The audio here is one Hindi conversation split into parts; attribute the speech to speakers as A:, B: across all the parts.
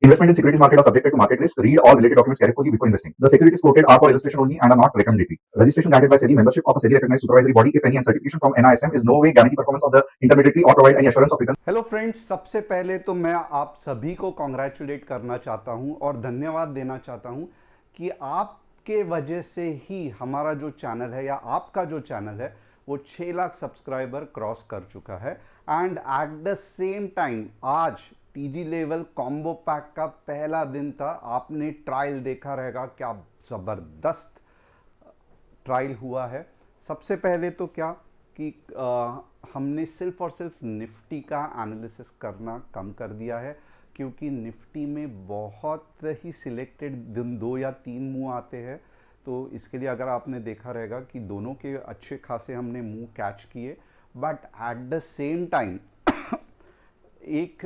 A: Investment in securities market are subjected to market risk. Read all related documents carefully before investing. The securities quoted are for illustration only and are not recommendatory. Registration granted by SEBI. Membership of a SEBI recognized supervisory body, if any, and certification from NISM is no way guarantee performance of the intermediary or provide any assurance of returns.
B: Hello friends, सबसे पहले तो मैं आप सभी को कॉन्ग्रेचुलेट करना चाहता हूं और धन्यवाद देना चाहता हूं कि आपके वजह से ही हमारा जो चैनल है या आपका जो चैनल है वो 6 लाख सब्सक्राइबर क्रॉस कर चुका है। And at the same time आज टीजी लेवल कॉम्बो पैक का पहला दिन था। आपने ट्रायल देखा रहेगा, क्या ज़बरदस्त ट्रायल हुआ है। सबसे पहले तो क्या कि हमने सिर्फ और सिर्फ निफ्टी का एनालिसिस करना कम कर दिया है, क्योंकि निफ्टी में बहुत ही सिलेक्टेड दिन 2 या 3 मूव आते हैं। तो इसके लिए अगर आपने देखा रहेगा कि दोनों के अच्छे खासे हमने मूव कैच किए, but at the same time एक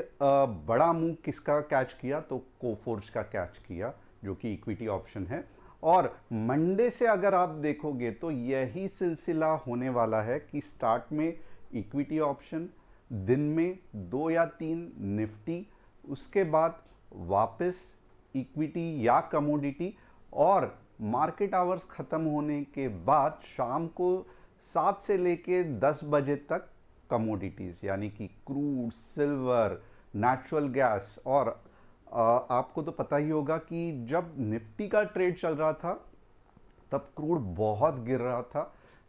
B: बड़ा मूव किसका कैच किया, तो कोफोर्ज का कैच किया, जो कि इक्विटी ऑप्शन है। और मंडे से अगर आप देखोगे तो यही सिलसिला होने वाला है कि स्टार्ट में इक्विटी ऑप्शन, दिन में 2 या 3 निफ्टी, उसके बाद वापस इक्विटी या कमोडिटी, और मार्केट आवर्स ख़त्म होने के बाद शाम को 7 से लेके 10 बजे तक कमोडिटीज़ यानी कि क्रूड, सिल्वर, नेचुरल गैस। और आपको तो पता ही होगा कि जब निफ्टी का ट्रेड चल रहा था तब क्रूड बहुत गिर रहा था,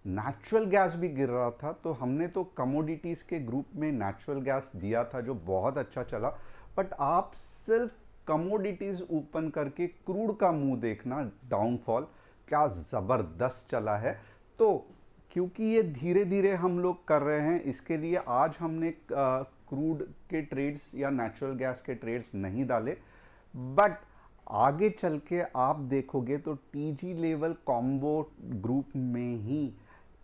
B: नेचुरल गैस भी गिर रहा था। तो हमने तो कमोडिटीज़ के ग्रुप में नेचुरल गैस दिया था जो बहुत अच्छा चला। बट आप सिर्फ कमोडिटीज़ ओपन करके क्रूड का मुंह देखना, डाउनफॉल क्या ज़बरदस्त चला है। तो क्योंकि ये धीरे धीरे हम लोग कर रहे हैं, इसके लिए आज हमने क्रूड के ट्रेड्स या नेचुरल गैस के ट्रेड्स नहीं डाले। बट आगे चल के आप देखोगे तो टीजी लेवल कॉम्बो ग्रुप में ही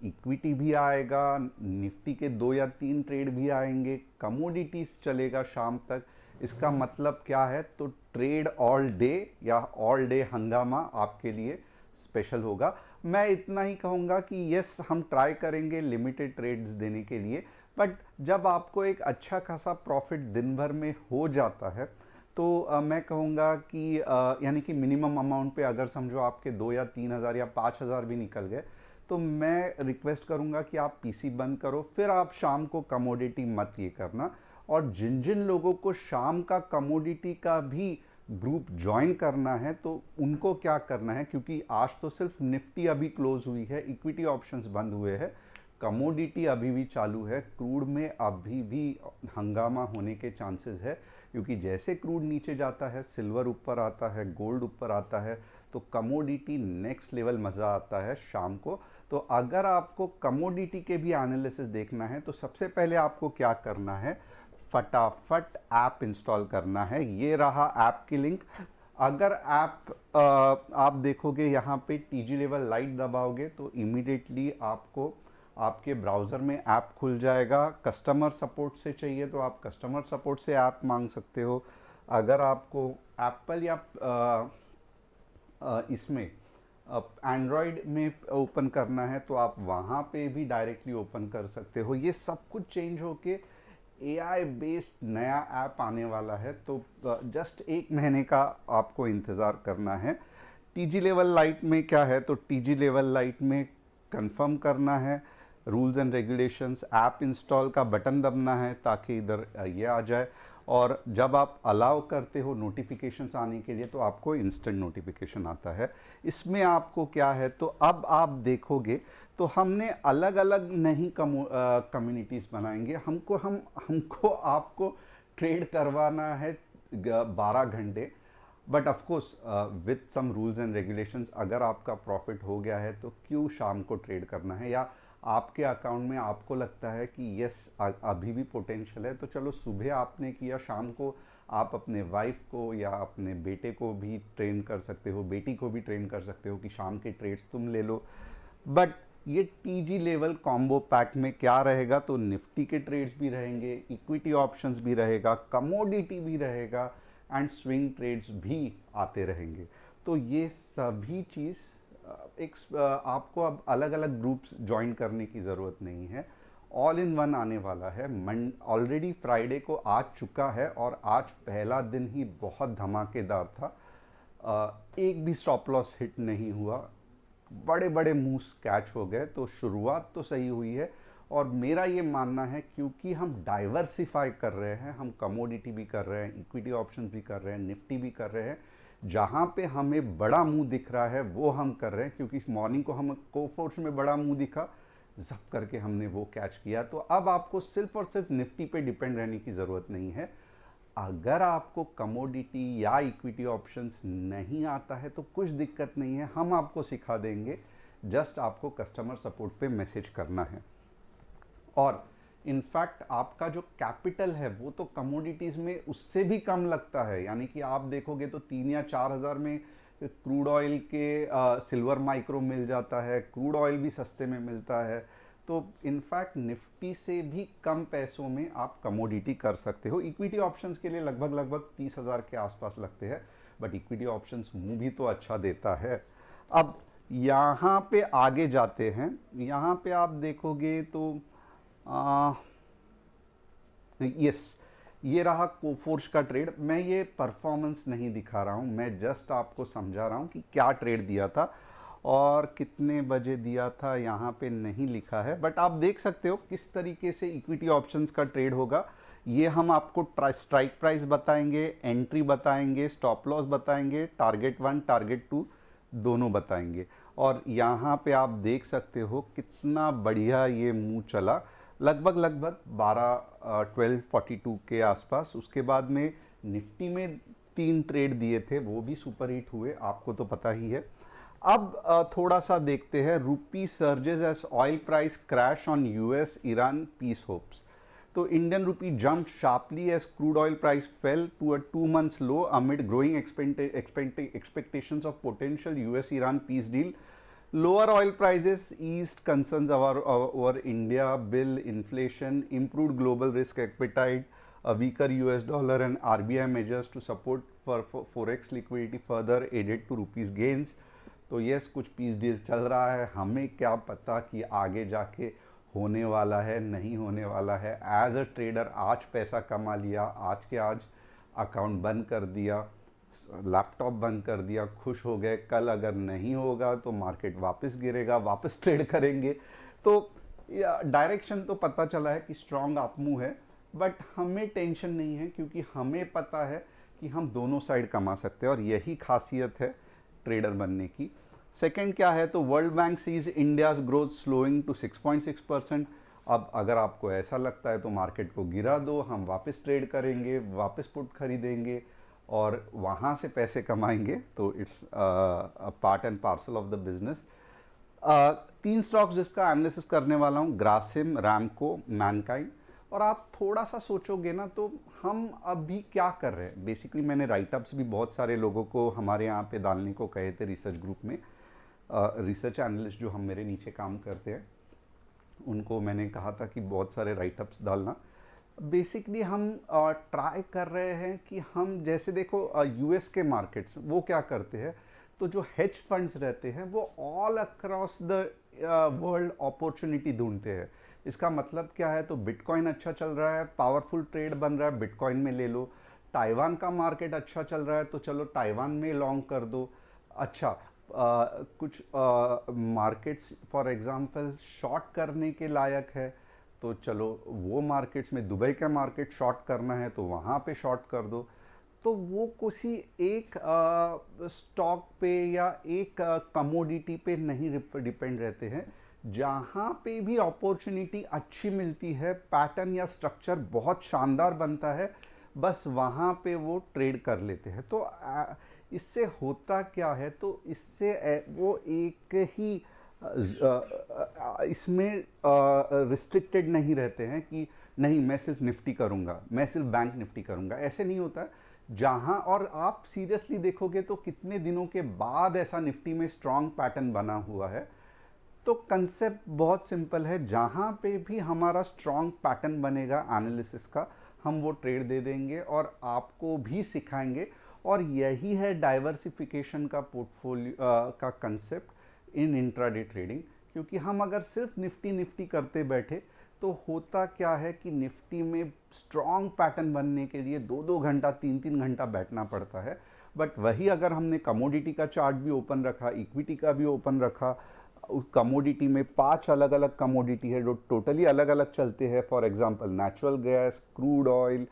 B: इक्विटी भी आएगा, निफ्टी के 2 या 3 ट्रेड भी आएंगे, कमोडिटीज चलेगा शाम तक। इसका मतलब क्या है, तो ट्रेड ऑल डे या ऑल डे हंगामा आपके लिए स्पेशल होगा। मैं इतना ही कहूँगा कि यस, हम ट्राई करेंगे लिमिटेड ट्रेड्स देने के लिए, बट जब आपको एक अच्छा खासा प्रॉफिट दिन भर में हो जाता है तो मैं कहूँगा कि यानी कि मिनिमम अमाउंट पे अगर समझो आपके 2 या 3 हज़ार या 5 हज़ार भी निकल गए, तो मैं रिक्वेस्ट करूँगा कि आप पीसी बंद करो, फिर आप शाम को कमोडिटी मत ये करना। और जिन जिन लोगों को शाम का कमोडिटी का भी ग्रुप ज्वाइन करना है तो उनको क्या करना है, क्योंकि आज तो सिर्फ निफ्टी अभी क्लोज हुई है, इक्विटी ऑप्शंस बंद हुए हैं, कमोडिटी अभी भी चालू है, क्रूड में अभी भी हंगामा होने के चांसेस है। क्योंकि जैसे क्रूड नीचे जाता है, सिल्वर ऊपर आता है, गोल्ड ऊपर आता है, तो कमोडिटी नेक्स्ट लेवल मज़ा आता है शाम को। तो अगर आपको कमोडिटी के भी एनालिसिस देखना है तो सबसे पहले आपको क्या करना है, फटाफट ऐप इंस्टॉल करना है। ये रहा ऐप की लिंक। अगर ऐप आप देखोगे यहाँ पे टीजी लेवल लाइट दबाओगे तो इमीडिएटली आपको आपके ब्राउज़र में ऐप खुल जाएगा। कस्टमर सपोर्ट से चाहिए तो आप कस्टमर सपोर्ट से ऐप मांग सकते हो। अगर आपको एप्पल या इसमें एंड्रॉयड में ओपन करना है तो आप वहाँ पे भी डायरेक्टली ओपन कर सकते हो। ये सब कुछ चेंज होके एआई बेस्ड नया ऐप आने वाला है, तो जस्ट 1 महीने का आपको इंतज़ार करना है। टीजी लेवल लाइट में क्या है, तो टीजी लेवल लाइट में कंफर्म करना है rules and regulations, app install का बटन दबना है ताकि इधर ये आ जाए। और जब आप अलाउ करते हो नोटिफिकेशंस आने के लिए तो आपको इंस्टेंट नोटिफिकेशन आता है। इसमें आपको क्या है, तो अब आप देखोगे तो हमने अलग अलग नहीं कम्युनिटीज़ बनाएंगे। हमको आपको ट्रेड करवाना है 12 घंटे, but of course with some rules and regulations. अगर आपका प्रॉफिट हो गया है तो क्यों शाम को ट्रेड करना है, या आपके अकाउंट में आपको लगता है कि यस अभी भी पोटेंशियल है, तो चलो सुबह आपने किया, शाम को आप अपने वाइफ को या अपने बेटे को भी ट्रेन कर सकते हो, बेटी को भी ट्रेन कर सकते हो कि शाम के ट्रेड्स तुम ले लो। बट ये टीजी लेवल कॉम्बो पैक में क्या रहेगा, तो निफ्टी के ट्रेड्स भी रहेंगे, इक्विटी ऑप्शंस भी रहेगा, कमोडिटी भी रहेगा, एंड स्विंग ट्रेड्स भी आते रहेंगे। तो ये सभी चीज़ आपको अब अलग अलग ग्रुप्स ज्वाइन करने की ज़रूरत नहीं है। ऑल इन वन आने वाला है। ऑलरेडी फ्राइडे को आ चुका है और आज पहला दिन ही बहुत धमाकेदार था। एक भी स्टॉप लॉस हिट नहीं हुआ, बड़े बड़े मूव्स कैच हो गए। तो शुरुआत तो सही हुई है और मेरा ये मानना है क्योंकि हम डाइवर्सिफाई कर रहे हैं, हम कमोडिटी भी कर रहे हैं, इक्विटी ऑप्शंस भी कर रहे हैं, निफ्टी भी कर रहे हैं, जहाँ पे हमें बड़ा मुंह दिख रहा है वो हम कर रहे हैं। क्योंकि इस मॉर्निंग को हम कोफोर्स में बड़ा मुंह दिखा, जप करके हमने वो कैच किया। तो अब आपको सिर्फ और सिर्फ निफ्टी पे डिपेंड रहने की ज़रूरत नहीं है। अगर आपको कमोडिटी या इक्विटी ऑप्शंस नहीं आता है तो कुछ दिक्कत नहीं है, हम आपको सिखा देंगे। जस्ट आपको कस्टमर सपोर्ट पे मैसेज करना है। और इनफैक्ट आपका जो कैपिटल है वो तो कमोडिटीज़ में उससे भी कम लगता है। यानी कि आप देखोगे तो 3 या 4 हज़ार में क्रूड ऑयल के सिल्वर माइक्रो मिल जाता है, क्रूड ऑयल भी सस्ते में मिलता है। तो इनफैक्ट निफ्टी से भी कम पैसों में आप कमोडिटी कर सकते हो। इक्विटी ऑप्शंस के लिए लगभग 30 हज़ार के आसपास लगते हैं, बट इक्विटी ऑप्शंस मुंह भी तो अच्छा देता है। अब यहाँ पे आगे जाते हैं। यहाँ पे आप देखोगे तो यस, ये रहा कोफोर्स का ट्रेड। मैं ये परफॉर्मेंस नहीं दिखा रहा हूँ, मैं जस्ट आपको समझा रहा हूँ कि क्या ट्रेड दिया था और कितने बजे दिया था। यहाँ पे नहीं लिखा है, बट आप देख सकते हो किस तरीके से इक्विटी ऑप्शंस का ट्रेड होगा। ये हम आपको स्ट्राइक प्राइस बताएंगे, एंट्री बताएंगे, स्टॉप लॉस बताएंगे, टारगेट 1 टारगेट 2 दोनों बताएंगे। और यहाँ पे आप देख सकते हो कितना बढ़िया ये मूव चला, लगभग 1242 के आसपास। उसके बाद में निफ्टी में 3 ट्रेड दिए थे, वो भी सुपर हिट हुए, आपको तो पता ही है। अब थोड़ा सा देखते हैं। Rupee surges as oil price crash on US Iran peace hopes. तो Indian rupee jumped sharply as crude oil price fell to a 2 months low amid growing expectations of potential US-Iran peace deal. Lower oil prices eased concerns over India bill inflation, improved global risk appetite, a weaker US dollar and RBI measures to support for forex liquidity further aided to rupees gains. तो यस, कुछ पीस डील चल रहा है, हमें क्या पता कि आगे जाके होने वाला है नहीं होने वाला है। एज अ ट्रेडर आज पैसा कमा लिया, आज के आज अकाउंट बंद कर दिया, लैपटॉप बंद कर दिया, खुश हो गए। कल अगर नहीं होगा तो मार्केट वापस गिरेगा, वापस ट्रेड करेंगे। तो डायरेक्शन तो पता चला है कि स्ट्रॉन्ग अप मूव है, बट हमें टेंशन नहीं है क्योंकि हमें पता है कि हम दोनों साइड कमा सकते हैं और यही खासियत है ट्रेडर बनने की। सेकंड क्या है, तो World Bank sees India's growth slowing to 6.6%। अब अगर आपको ऐसा लगता है तो मार्केट को गिरा दो, हम वापस ट्रेड करेंगे, वापस पुट खरीदेंगे और वहाँ से पैसे कमाएंगे। तो it's part and parcel of the business. 3 stocks जिसका एनालिसिस करने वाला हूँ, ग्रासिम, रैमको, मैनकाइंड। और आप थोड़ा सा सोचोगे ना तो हम अभी क्या कर रहे हैं। बेसिकली मैंने राइटअप्स भी बहुत सारे लोगों को हमारे यहाँ पे डालने को कहे थे रिसर्च ग्रुप में। रिसर्च एनालिस्ट जो हम मेरे नीचे काम करते हैं उनको मैंने कहा था कि बहुत सारे राइटअप्स डालना। बेसिकली हम ट्राई कर रहे हैं कि हम, जैसे देखो यूएस के मार्केट्स वो क्या करते हैं, तो जो हेज फंड्स रहते हैं वो all across the world opportunity ढूंढते हैं। इसका मतलब क्या है, तो बिटकॉइन अच्छा चल रहा है, पावरफुल ट्रेड बन रहा है, बिटकॉइन में ले लो। ताइवान का मार्केट अच्छा चल रहा है तो चलो ताइवान में लॉन्ग कर दो। अच्छा, कुछ मार्केट्स फॉर एग्जांपल शॉर्ट करने के लायक है तो चलो वो मार्केट्स में, दुबई का मार्केट शॉर्ट करना है तो वहाँ पे शॉर्ट कर दो। तो वो किसी एक स्टॉक पे या एक कमोडिटी पे नहीं डिपेंड रहते हैं। जहाँ पे भी अपॉर्चुनिटी अच्छी मिलती है, पैटर्न या स्ट्रक्चर बहुत शानदार बनता है, बस वहाँ पे वो ट्रेड कर लेते हैं। तो इससे होता क्या है, तो इससे वो एक ही इसमें रिस्ट्रिक्टेड नहीं रहते हैं कि नहीं मैं सिर्फ निफ्टी करूँगा, मैं सिर्फ बैंक निफ्टी करूँगा, ऐसे नहीं होता है। जहाँ, और आप सीरियसली देखोगे तो कितने दिनों के बाद ऐसा निफ्टी में स्ट्रॉन्ग पैटर्न बना हुआ है। तो कंसेप्ट बहुत सिंपल है, जहाँ पे भी हमारा स्ट्रॉन्ग पैटर्न बनेगा एनालिसिस का, हम वो ट्रेड दे देंगे और आपको भी सिखाएंगे। और यही है डाइवर्सिफिकेशन का पोर्टफोलियो का कंसेप्ट इन इंट्राडे ट्रेडिंग। क्योंकि हम अगर सिर्फ निफ्टी करते बैठे तो होता क्या है कि निफ्टी में स्ट्रॉन्ग पैटर्न बनने के लिए 2-2 घंटा 3-3 घंटा बैठना पड़ता है। बट वही अगर हमने कमोडिटी का चार्ट भी ओपन रखा, इक्विटी का भी ओपन रखा, उस कमोडिटी में 5 अलग अलग कमोडिटी है जो टोटली अलग अलग चलते हैं। For example natural gas, crude oil,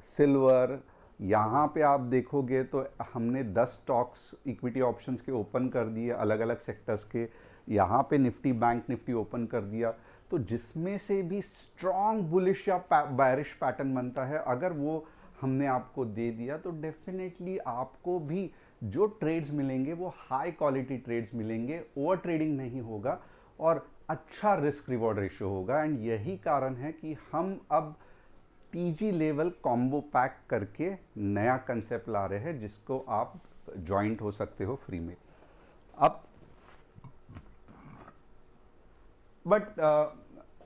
B: silver. यहाँ पे आप देखोगे तो हमने 10 स्टॉक्स इक्विटी ऑप्शंस के ओपन कर दिए अलग अलग सेक्टर्स के। यहाँ पे निफ्टी बैंक निफ्टी ओपन कर दिया, तो जिसमें से भी स्ट्रॉन्ग बुलिश या बैरिश पैटर्न बनता है, अगर वो हमने आपको दे दिया तो डेफिनेटली आपको भी जो ट्रेड्स मिलेंगे वो हाई क्वालिटी ट्रेड्स मिलेंगे, ओवर ट्रेडिंग नहीं होगा और अच्छा रिस्क रिवॉर्ड रेशियो होगा। एंड यही कारण है कि हम अब टीजी लेवल कॉम्बो पैक करके नया कंसेप्ट ला रहे हैं जिसको आप ज्वाइंट हो सकते हो फ्री में। अब बट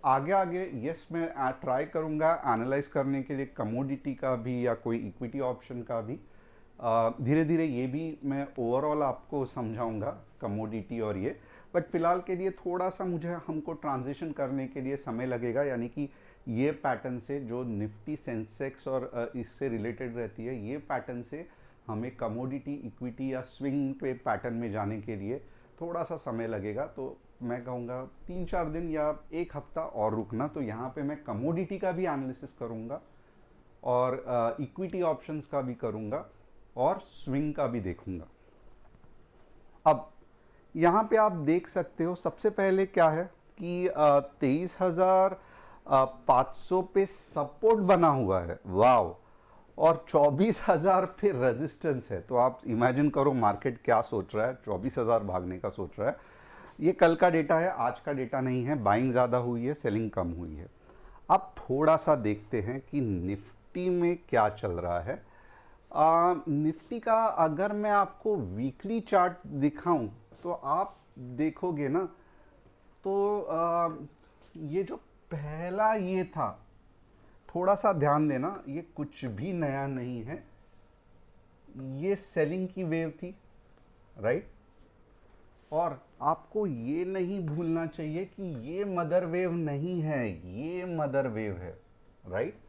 B: आगे आगे यस मैं ट्राई करूंगा एनालाइज करने के लिए कमोडिटी का भी या कोई इक्विटी ऑप्शन का भी। धीरे धीरे ये भी मैं ओवरऑल आपको समझाऊंगा कमोडिटी और ये। बट फिलहाल के लिए थोड़ा सा मुझे हमको ट्रांजिशन करने के लिए समय लगेगा, यानी कि ये पैटर्न से जो निफ्टी सेंसेक्स और इससे रिलेटेड रहती है, ये पैटर्न से हमें कमोडिटी इक्विटी या स्विंग पे पैटर्न में जाने के लिए थोड़ा सा समय लगेगा। तो मैं कहूँगा 3-4 दिन या 1 हफ्ता और रुकना। तो यहाँ पे मैं कमोडिटी का भी एनालिसिस करूँगा और इक्विटी ऑप्शंस का भी करूँगा और स्विंग का भी देखूँगा। अब यहाँ पे आप देख सकते हो सबसे पहले क्या है कि 23,500 पे सपोर्ट बना हुआ है, वाव, और 24,000 पे रेजिस्टेंस है। तो आप इमेजिन करो मार्केट क्या सोच रहा है, 24,000 भागने का सोच रहा है। ये कल का डेटा है, आज का डेटा नहीं है। बाइंग ज़्यादा हुई है, सेलिंग कम हुई है। अब थोड़ा सा देखते हैं कि निफ्टी में क्या चल रहा है। निफ्टी का अगर मैं आपको वीकली चार्ट दिखाऊं तो आप देखोगे ना, तो ये जो पहला ये था, थोड़ा सा ध्यान देना, ये कुछ भी नया नहीं है। ये सेलिंग की वेव थी, राइट। और आपको ये नहीं भूलना चाहिए कि ये मदर वेव नहीं है, ये मदर वेव है, राइट।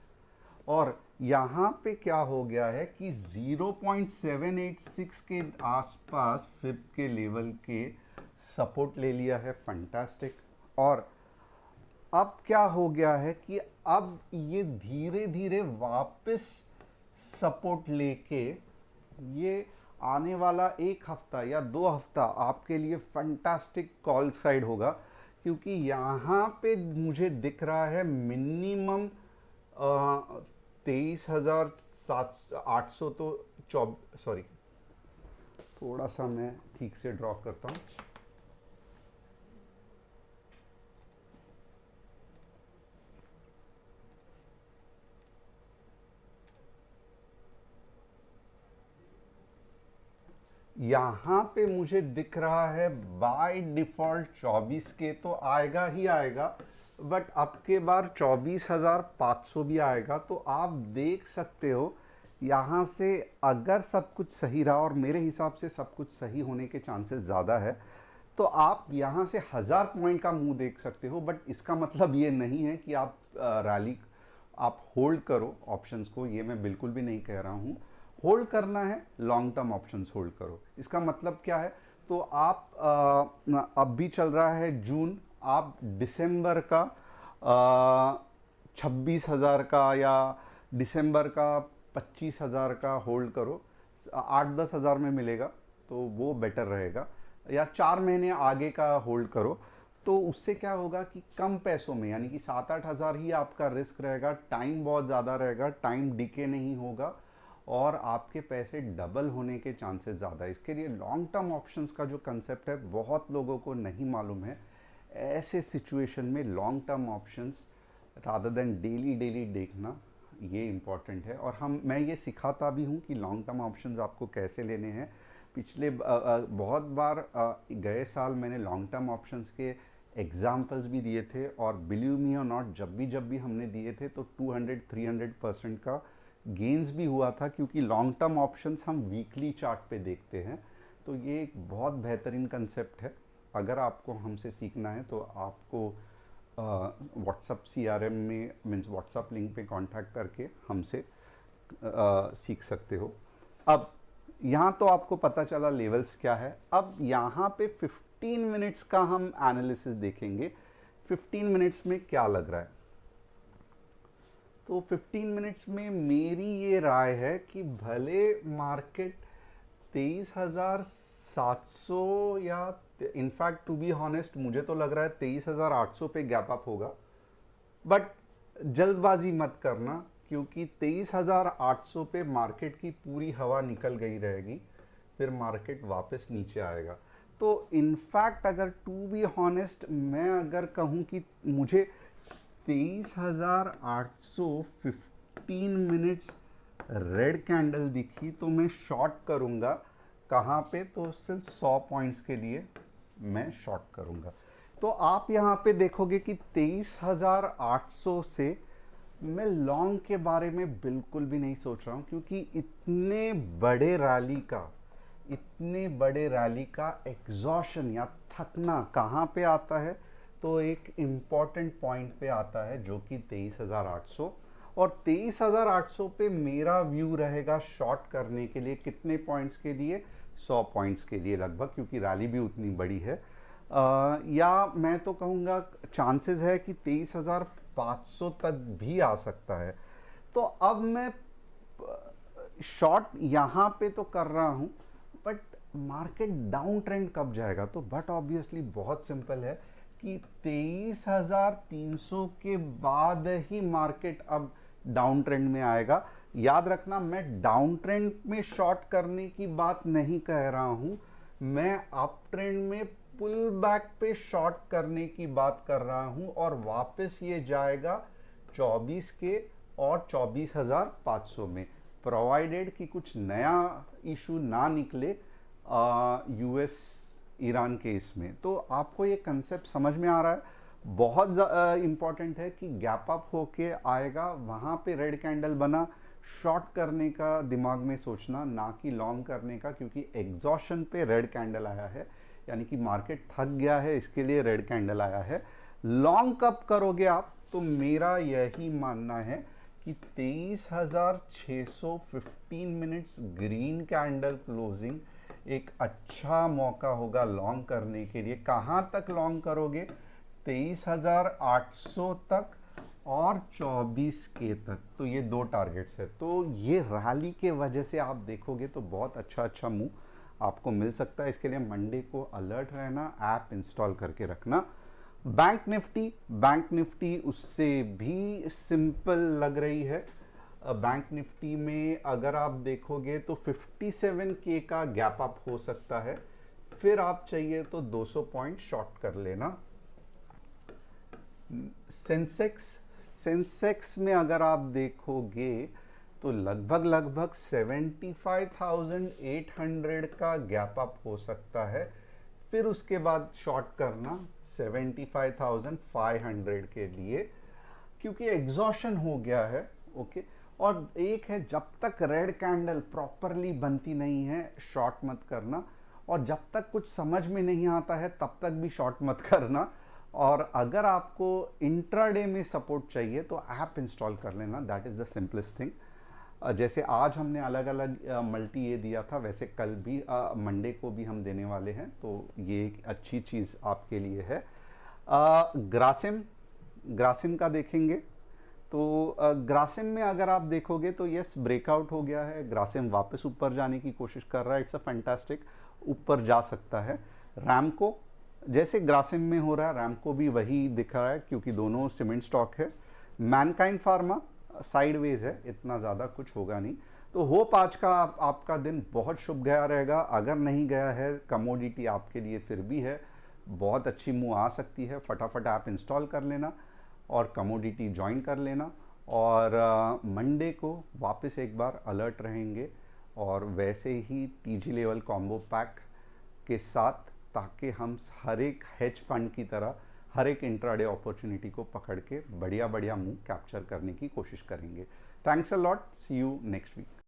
B: और यहाँ पे क्या हो गया है कि 0.786 के आसपास फिब के लेवल के सपोर्ट ले लिया है, फंटास्टिक। और अब क्या हो गया है कि अब ये धीरे धीरे वापस सपोर्ट लेके ये आने वाला 1 हफ्ता या 2 हफ्ता आपके लिए फंटास्टिक कॉल साइड होगा, क्योंकि यहाँ पे मुझे दिख रहा है मिनिमम 23,800 तो सॉरी, थोड़ा सा मैं ठीक से ड्रॉ करता हूँ। यहाँ पे मुझे दिख रहा है बाय डिफॉल्ट 24 के तो आएगा ही आएगा, बट अब के बार 24,500 भी आएगा। तो आप देख सकते हो यहाँ से अगर सब कुछ सही रहा, और मेरे हिसाब से सब कुछ सही होने के चांसेस ज़्यादा है, तो आप यहाँ से 1000 पॉइंट का मुंह देख सकते हो। बट इसका मतलब ये नहीं है कि आप रैली आप होल्ड करो ऑप्शंस को, ये मैं बिल्कुल भी नहीं कह रहा हूँ। होल्ड करना है, लॉन्ग टर्म ऑप्शंस होल्ड करो। इसका मतलब क्या है, तो आप अब भी चल रहा है जून, आप दिसंबर का 26,000 का या दिसंबर का 25,000 का होल्ड करो। 8-10 हज़ार में मिलेगा तो वो बेटर रहेगा, या 4 महीने आगे का होल्ड करो। तो उससे क्या होगा कि कम पैसों में, यानी कि 7-8 हज़ार ही आपका रिस्क रहेगा, टाइम बहुत ज़्यादा रहेगा, टाइम डिके नहीं होगा और आपके पैसे डबल होने के चांसेस ज़्यादा है। इसके लिए लॉन्ग टर्म ऑप्शंस का जो कंसेप्ट है बहुत लोगों को नहीं मालूम है। ऐसे सिचुएशन में long term options rather than daily देखना ये इम्पॉर्टेंट है। और मैं ये सिखाता भी हूँ कि लॉन्ग टर्म ऑप्शंस आपको कैसे लेने हैं। पिछले बहुत बार गए साल मैंने लॉन्ग टर्म ऑप्शंस के एग्जाम्पल्स भी दिए थे, और बिलीव मी और नॉट जब भी हमने दिए थे तो 200-300% का गेंस भी हुआ था, क्योंकि लॉन्ग टर्म ऑप्शंस हम वीकली चार्ट पे देखते हैं। तो ये एक बहुत बेहतरीन कंसेप्ट है। अगर आपको हमसे सीखना है तो आपको व्हाट्सअप CRM में मीन्स व्हाट्सअप लिंक पे कांटेक्ट करके हमसे सीख सकते हो। अब यहाँ तो आपको पता चला लेवल्स क्या है। अब यहाँ पे 15 मिनट्स का हम एनालिसिस देखेंगे। 15 मिनट्स में क्या लग रहा है, तो 15 मिनट्स में मेरी ये राय है कि भले मार्केट 23,700 या इनफैक्ट टू बी हॉनेस्ट मुझे तो लग रहा है 23,800 पे गैप अप होगा, बट जल्दबाजी मत करना क्योंकि 23,800 पे मार्केट की पूरी हवा निकल गई रहेगी, फिर मार्केट वापस नीचे आएगा। तो इनफैक्ट अगर टू बी हॉनेस्ट मैं अगर कहूँ कि मुझे 23,800 15 मिनट्स रेड कैंडल दिखी तो मैं शॉर्ट करूंगा। कहाँ पे, तो सिर्फ 100 पॉइंट्स के लिए मैं शॉर्ट करूंगा। तो आप यहाँ पे देखोगे कि 23,800 से मैं लॉन्ग के बारे में बिल्कुल भी नहीं सोच रहा हूँ, क्योंकि इतने बड़े रैली का एग्जॉशन या थकना कहाँ पे आता है, तो एक इम्पॉर्टेंट पॉइंट पे आता है जो कि 23,800। और 23,800 पे मेरा व्यू रहेगा शॉर्ट करने के लिए कितने पॉइंट्स के लिए, 100 पॉइंट्स के लिए लगभग, क्योंकि रैली भी उतनी बड़ी है। या मैं तो कहूँगा चांसेस है कि 23,500 तक भी आ सकता है। तो अब मैं शॉर्ट यहाँ पे तो कर रहा हूँ, बट मार्केट डाउन ट्रेंड कब जाएगा, तो बट ऑब्वियसली बहुत सिंपल है कि 23,300 के बाद ही मार्केट अब डाउन ट्रेंड में आएगा। याद रखना, मैं डाउन ट्रेंड में शॉर्ट करने की बात नहीं कह रहा हूं, मैं अप ट्रेंड में पुल बैक पे शॉर्ट करने की बात कर रहा हूं, और वापस ये जाएगा 24 के और 24,500 में, प्रोवाइडेड कि कुछ नया इशू ना निकले US ईरान केस में। तो आपको ये कंसेप्ट समझ में आ रहा है। बहुत इंपॉर्टेंट है कि गैप अप होके आएगा, वहाँ पे रेड कैंडल बना, शॉर्ट करने का दिमाग में सोचना, ना कि लॉन्ग करने का, क्योंकि एग्जॉशन पे रेड कैंडल आया है, यानी कि मार्केट थक गया है, इसके लिए रेड कैंडल आया है। लॉन्ग कब करोगे आप, तो मेरा यही मानना है कि 23,600 15 मिनट्स ग्रीन कैंडल क्लोजिंग एक अच्छा मौका होगा लॉन्ग करने के लिए। कहाँ तक लॉन्ग करोगे, 23,800 तक और 24 के तक। तो ये दो टारगेट्स है। तो ये रैली के वजह से आप देखोगे तो बहुत अच्छा मूव आपको मिल सकता है। इसके लिए मंडे को अलर्ट रहना, ऐप इंस्टॉल करके रखना। बैंक निफ्टी उससे भी सिंपल लग रही है। बैंक निफ्टी में अगर आप देखोगे तो 57K का गैप अप हो सकता है, फिर आप चाहिए तो 200 पॉइंट शॉर्ट कर लेना। सेंसेक्स में अगर आप देखोगे तो लगभग 75,800 का गैप अप हो सकता है, फिर उसके बाद शॉर्ट करना 75,500 के लिए, क्योंकि एग्जॉशन हो गया है। ओके, और एक है, जब तक रेड कैंडल प्रॉपरली बनती नहीं है शॉर्ट मत करना, और जब तक कुछ समझ में नहीं आता है तब तक भी शॉर्ट मत करना। और अगर आपको इंट्राडे में सपोर्ट चाहिए तो ऐप इंस्टॉल कर लेना, that is the simplest thing. जैसे आज हमने अलग अलग मल्टी ये दिया था, वैसे कल भी मंडे को भी हम देने वाले हैं, तो ये एक अच्छी चीज़ आपके लिए है। ग्रासिम का देखेंगे तो ग्रासिम में अगर आप देखोगे तो यस, ब्रेकआउट हो गया है, ग्रासिम वापस ऊपर जाने की कोशिश कर रहा है, इट्स अ फैंटास्टिक, ऊपर जा सकता है। रैमको जैसे ग्रासिम में हो रहा है, रैमको भी वही दिख रहा है, क्योंकि दोनों सीमेंट स्टॉक है। मैनकाइंड फार्मा साइडवेज है, इतना ज़्यादा कुछ होगा नहीं। तो होप आज का आपका दिन बहुत शुभ गया रहेगा। अगर नहीं गया है, कमोडिटी आपके लिए फिर भी है, बहुत अच्छी मूव आ सकती है। फटाफट ऐप इंस्टॉल कर लेना और कमोडिटी ज्वाइन कर लेना, और मंडे को वापस एक बार अलर्ट रहेंगे, और वैसे ही टीजी लेवल कॉम्बो पैक के साथ, ताकि हम हर एक हेज फंड की तरह हर एक इंट्राडे अपॉर्चुनिटी को पकड़ के बढ़िया मूव कैप्चर करने की कोशिश करेंगे। Thanks a lot, see you next week.